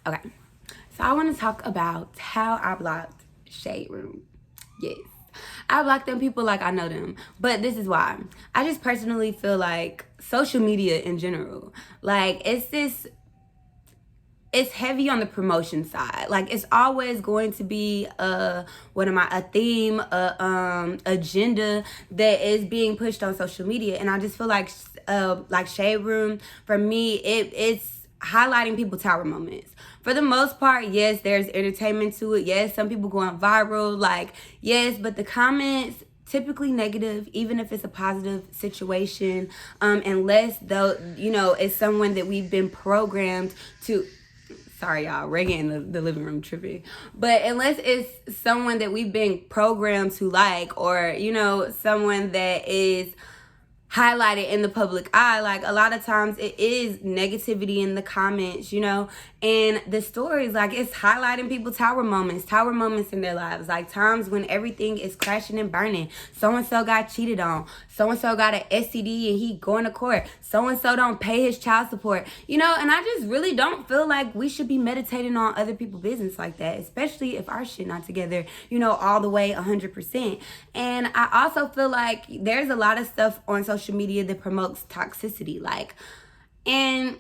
Okay, so I want to talk about how I blocked Shaderoom. Yes, I block them people like I know them, but this is why. I just personally feel like social media in general, like it's heavy on the promotion side. Like it's always going to be a theme, agenda that is being pushed on social media, and I just feel like Shade Room for me, it's highlighting people tower moments. For the most part, yes, there's entertainment to it. Yes, some people going viral, like yes, but the comments typically negative, even if it's a positive situation, unless though it's someone that we've been programmed to. Sorry, y'all, Reagan in the living room tripping. But unless it's someone that we've been programmed to like, or someone that is highlighted in the public eye, like a lot of times it is negativity in the comments, and the stories, like it's highlighting people tower moments in their lives, like times when everything is crashing and burning. So and so got cheated on, so and so got an STD and he going to court, so and so don't pay his child support, and I just really don't feel like we should be meditating on other people's business like that, especially if our shit not together, all the way 100%. And I also feel like there's a lot of stuff on social media that promotes toxicity, and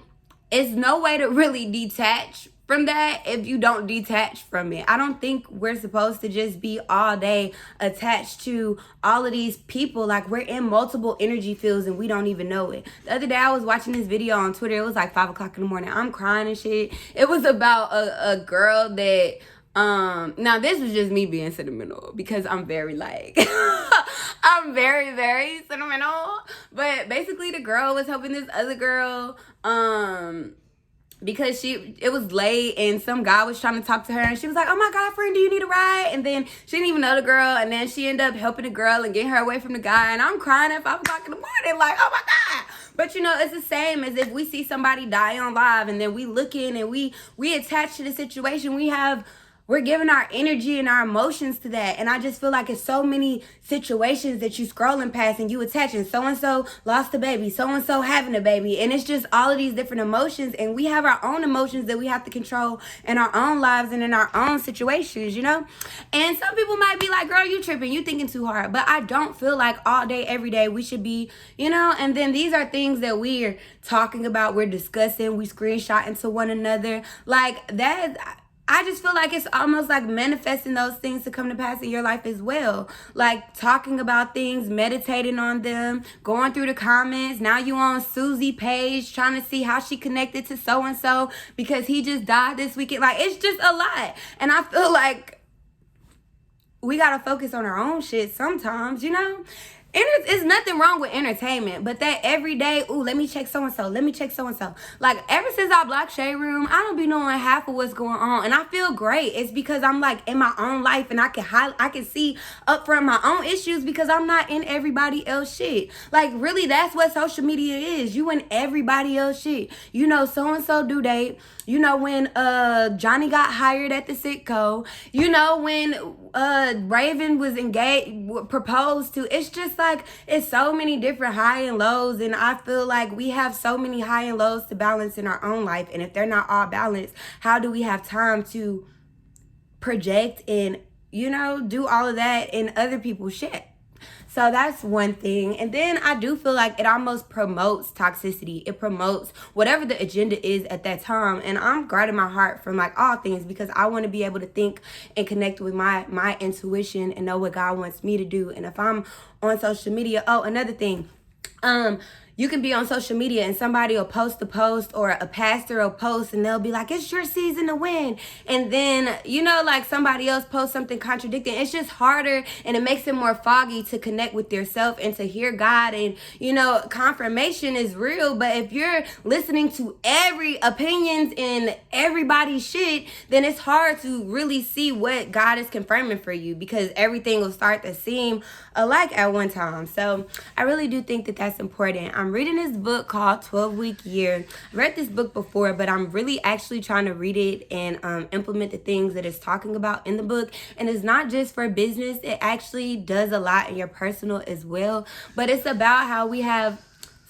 it's no way to really detach from that if you don't detach from it. I don't think we're supposed to just be all day attached to all of these people. Like we're in multiple energy fields and we don't even know it. The other day I was watching this video on Twitter. It was like 5 o'clock in the morning. I'm crying and shit. It was about a girl that now this was just me being sentimental because I'm very I'm very, very sentimental. But basically the girl was helping this other girl, because it was late and some guy was trying to talk to her and she was like, oh my God, friend, do you need a ride? And then she didn't even know the girl, and then she ended up helping the girl and getting her away from the guy, and I'm crying at 5 o'clock in the morning like, oh my God. But it's the same as if we see somebody die on live and then we look in and we attach to the situation. We're giving our energy and our emotions to that. And I just feel like it's so many situations that you scrolling past and you attaching. So-and-so lost a baby. So-and-so having a baby. And it's just all of these different emotions. And we have our own emotions that we have to control in our own lives and in our own situations, And some people might be like, girl, you tripping. You thinking too hard. But I don't feel like all day, every day we should be, And then these are things that we're talking about. We're discussing. We screenshotting to one another. Like that. I just feel like it's almost like manifesting those things to come to pass in your life as well. Like talking about things, meditating on them, going through the comments. Now you on Susie page trying to see how she connected to so-and-so because he just died this weekend. Like it's just a lot. And I feel like we got to focus on our own shit sometimes, It's nothing wrong with entertainment, but that every day, ooh, let me check so-and-so, let me check so-and-so. Like, ever since I blocked Shade Room, I don't be knowing half of what's going on, and I feel great. It's because I'm, like, in my own life, and I can see up from my own issues because I'm not in everybody else shit. Like, really, that's what social media is. You in everybody else shit. So-and-so due date. When Johnny got hired at the Sitco. When Raven was engaged, proposed to. It's just like, it's so many different high and lows, and I feel like we have so many high and lows to balance in our own life, and if they're not all balanced, how do we have time to project and do all of that in other people's shit? So that's one thing. And then I do feel like it almost promotes toxicity. It promotes whatever the agenda is at that time. And I'm guarding my heart from like all things because I want to be able to think and connect with my intuition and know what God wants me to do. And if I'm on social media, another thing, you can be on social media and somebody will post a post or a pastor will post and they'll be like, it's your season to win. And then, like somebody else posts something contradicting. It's just harder and it makes it more foggy to connect with yourself and to hear God. And, confirmation is real. But if you're listening to every opinions and everybody's shit, then it's hard to really see what God is confirming for you because everything will start to seem alike at one time. So I really do think that that's important. I'm reading this book called 12-Week Year. I read this book before, but I'm really actually trying to read it and implement the things that it's talking about in the book. And it's not just for business. It actually does a lot in your personal as well. But it's about how we have...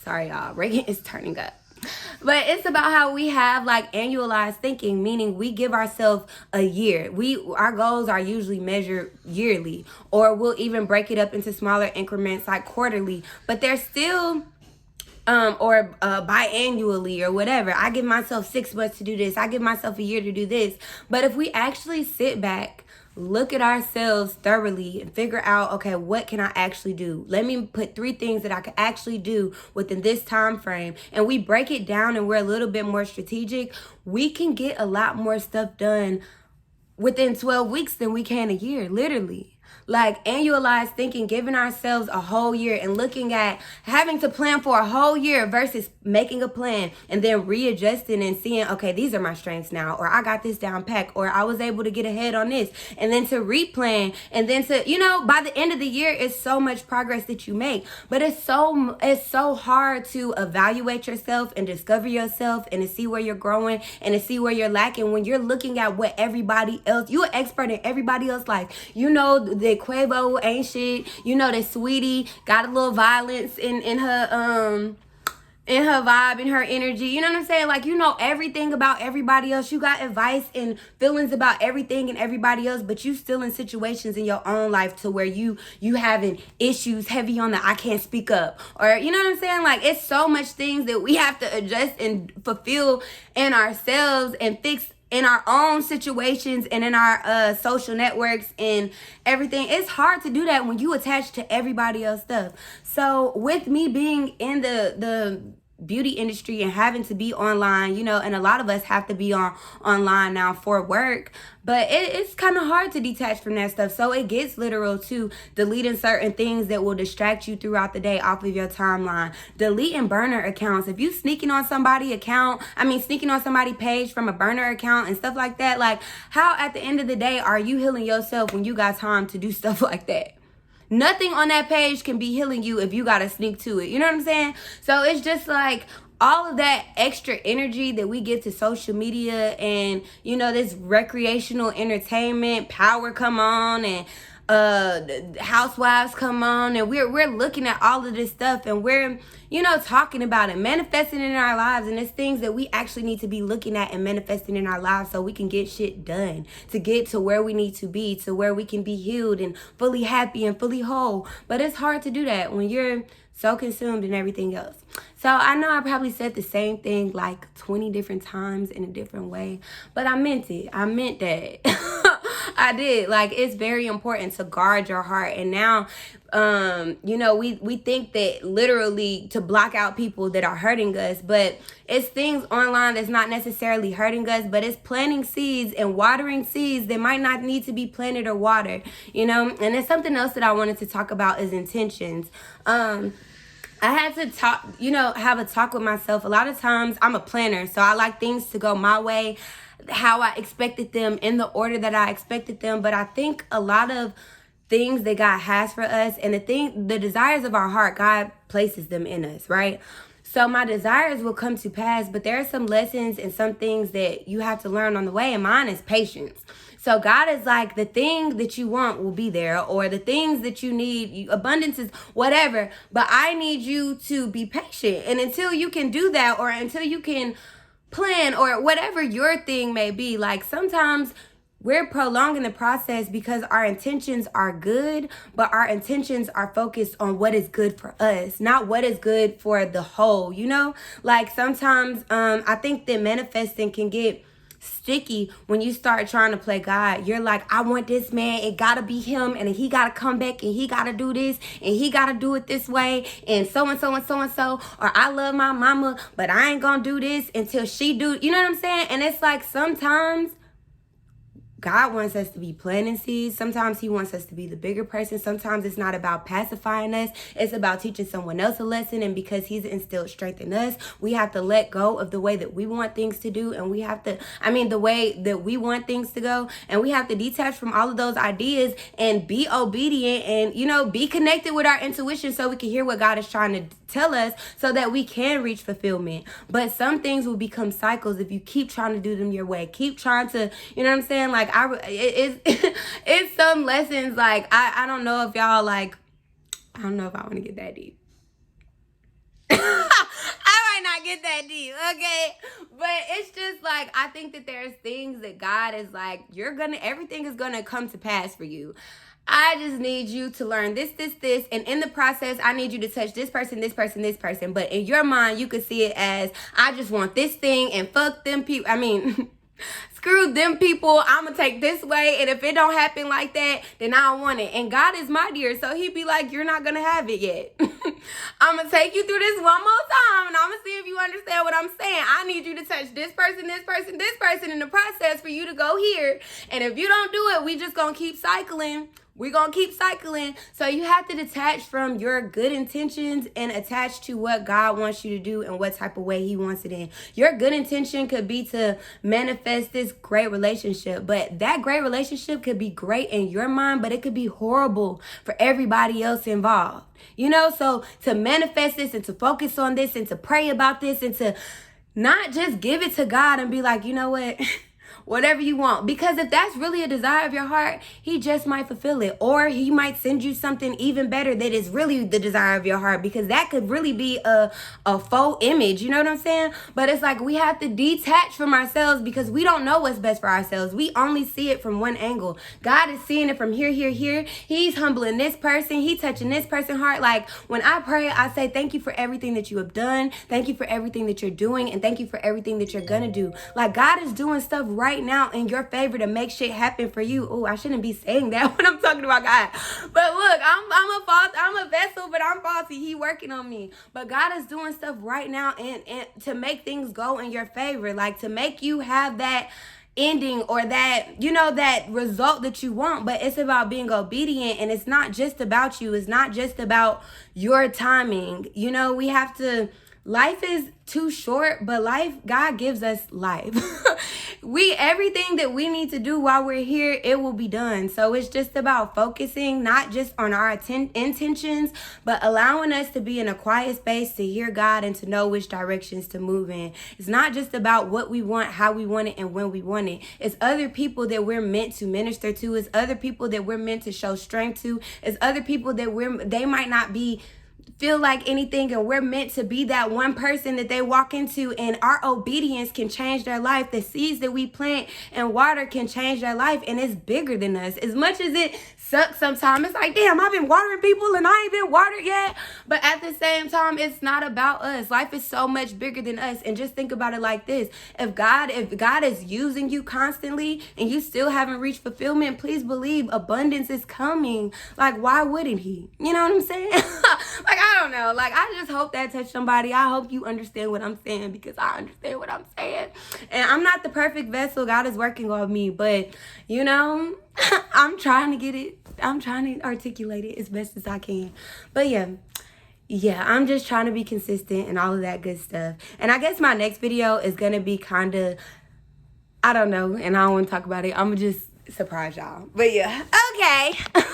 Sorry, y'all. Reagan is turning up. But it's about how we have like annualized thinking, meaning we give ourselves a year. Our goals are usually measured yearly, or we'll even break it up into smaller increments like quarterly, but they're still or biannually or whatever. I give myself 6 months to do this. I give myself a year to do this. But if we actually sit back, look at ourselves thoroughly and figure out, okay, what can I actually do? Let me put 3 things that I can actually do within this time frame. And we break it down and we're a little bit more strategic. We can get a lot more stuff done within 12 weeks than we can a year, literally. Like annualized thinking, giving ourselves a whole year and looking at having to plan for a whole year versus making a plan and then readjusting and seeing, okay, these are my strengths now, or I got this down pack, or I was able to get ahead on this, and then to replan, and then to, by the end of the year, it's so much progress that you make. But it's so hard to evaluate yourself and discover yourself and to see where you're growing and to see where you're lacking when you're looking at what everybody else, you're an expert in everybody else's life. The Quavo ain't shit. That Sweetie got a little violence in her vibe, in her energy. You know what I'm saying? Like, everything about everybody else. You got advice and feelings about everything and everybody else, but you still in situations in your own life to where you having issues heavy on the I can't speak up. Or, you know what I'm saying? Like, it's so much things that we have to adjust and fulfill in ourselves and fix in our own situations and in our social networks and everything. It's hard to do that when you attach to everybody else's stuff. So with me being in the beauty industry and having to be online, and a lot of us have to be online now for work, but it's kind of hard to detach from that stuff. So it gets literal to deleting certain things that will distract you throughout the day off of your timeline. Deleting burner accounts. If you sneaking on somebody's page from a burner account and stuff like that, like how at the end of the day are you healing yourself when you got time to do stuff like that? Nothing on that page can be healing you if you gotta sneak to it. You know what I'm saying? So it's just like all of that extra energy that we get to social media and, this recreational entertainment, Power come on and Housewives come on, and we're looking at all of this stuff and we're talking about it, manifesting in our lives, and it's things that we actually need to be looking at and manifesting in our lives so we can get shit done to get to where we need to be, to where we can be healed and fully happy and fully whole. But it's hard to do that when you're so consumed in everything else. So I know I probably said the same thing like 20 different times in a different way, but I meant it. I meant that. I did. Like, it's very important to guard your heart. And now, we think that literally to block out people that are hurting us, but it's things online that's not necessarily hurting us, but it's planting seeds and watering seeds that might not need to be planted or watered, And then something else that I wanted to talk about is intentions. I had to have a talk with myself. A lot of times I'm a planner, so I like things to go my way, how I expected them, in the order that I expected them. But I think a lot of things that God has for us and the desires of our heart, God places them in us, right? So my desires will come to pass, but there are some lessons and some things that you have to learn on the way, and mine is patience. So God is like, the thing that you want will be there, or the things that you need, abundance is whatever, but I need you to be patient. And until you can do that, or until you can plan, or whatever your thing may be, like sometimes we're prolonging the process because our intentions are good, but our intentions are focused on what is good for us, not what is good for the whole, Like sometimes I think that manifesting can get sticky when you start trying to play God. You're like, I want this man, it gotta be him, and he gotta come back, and he gotta do this, and he gotta do it this way, and so and so and so and so. Or I love my mama, but I ain't gonna do this until she do. You know what I'm saying? And it's like sometimes God wants us to be planting seeds. Sometimes he wants us to be the bigger person. Sometimes it's not about pacifying us. It's about teaching someone else a lesson. And because he's instilled strength in us, we have to let go of the way that we want things to do. And we have to, the way that we want things to go. And we have to detach from all of those ideas and be obedient and, be connected with our intuition so we can hear what God is trying to tell us so that we can reach fulfillment. But some things will become cycles if you keep trying to do them your way. Keep trying to, you know what I'm saying? Like, it's some lessons, like, I don't know if y'all, I don't know if I want to get that deep. I might not get that deep, okay? But it's just like, I think that there's things that God is like, everything is gonna come to pass for you. I just need you to learn this, and in the process, I need you to touch this person, this person, this person. But in your mind, you could see it as, I just want this thing and fuck them people. I mean, screw them people. I'm going to take this way. And if it don't happen like that, then I don't want it. And God is mightier. So he'd be like, you're not going to have it yet. I'm going to take you through this one more time. And I'm going to see if you understand what I'm saying. I need you to touch this person, this person, this person in the process for you to go here. And if you don't do it, we just going to keep cycling. We're going to keep cycling. So you have to detach from your good intentions and attach to what God wants you to do and what type of way he wants it in. Your good intention could be to manifest this great relationship, but that great relationship could be great in your mind, but it could be horrible for everybody else involved. You know, so to manifest this and to focus on this and to pray about this and to not just give it to God and be like, you know what? Whatever you want. Because if that's really a desire of your heart, he just might fulfill it. Or he might send you something even better that is really the desire of your heart. Because that could really be a faux image. You know what I'm saying? But it's like we have to detach from ourselves because we don't know what's best for ourselves. We only see it from one angle. God is seeing it from here, here, here. He's humbling this person. He's touching this person's heart. Like when I pray, I say thank you for everything that you have done. Thank you for everything that you're doing. And thank you for everything that you're going to do. Like God is doing stuff right now in your favor to make shit happen for you. Oh, I shouldn't be saying that when I'm talking about God. But look, I'm a vessel, but I'm faulty. He working on me. But God is doing stuff right now and to make things go in your favor, like to make you have that ending or that, you know, that result that you want. But it's about being obedient, and it's not just about you. It's not just about your timing. You know, we have to, life is too short, but God gives us life. Everything that we need to do while we're here, it will be done. So it's just about focusing, not just on our intentions, but allowing us to be in a quiet space to hear God and to know which directions to move in. It's not just about what we want, how we want it, and when we want it. It's other people that we're meant to minister to. It's other people that we're meant to show strength to. It's other people that they might not feel like anything, and we're meant to be that one person that they walk into, and our obedience can change their life. The seeds that we plant and water can change their life, and it's bigger than us. As much as it sucks sometimes, it's like, damn, I've been watering people and I ain't been watered yet. But at the same time, it's not about us. Life is so much bigger than us. And just think about it like this. If God is using you constantly and you still haven't reached fulfillment, please believe abundance is coming. Like, why wouldn't he? You know what I'm saying? Like, I don't know. Like, I just hope that touched somebody. I hope you understand what I'm saying, because I understand what I'm saying. And I'm not the perfect vessel. God is working on me. But, you know, I'm trying to get it. I'm trying to articulate it as best as I can. But yeah, I'm just trying to be consistent and all of that good stuff. And I guess my next video is going to be kind of, I don't know, and I don't want to talk about it. I'm going to just surprise y'all. But yeah, okay.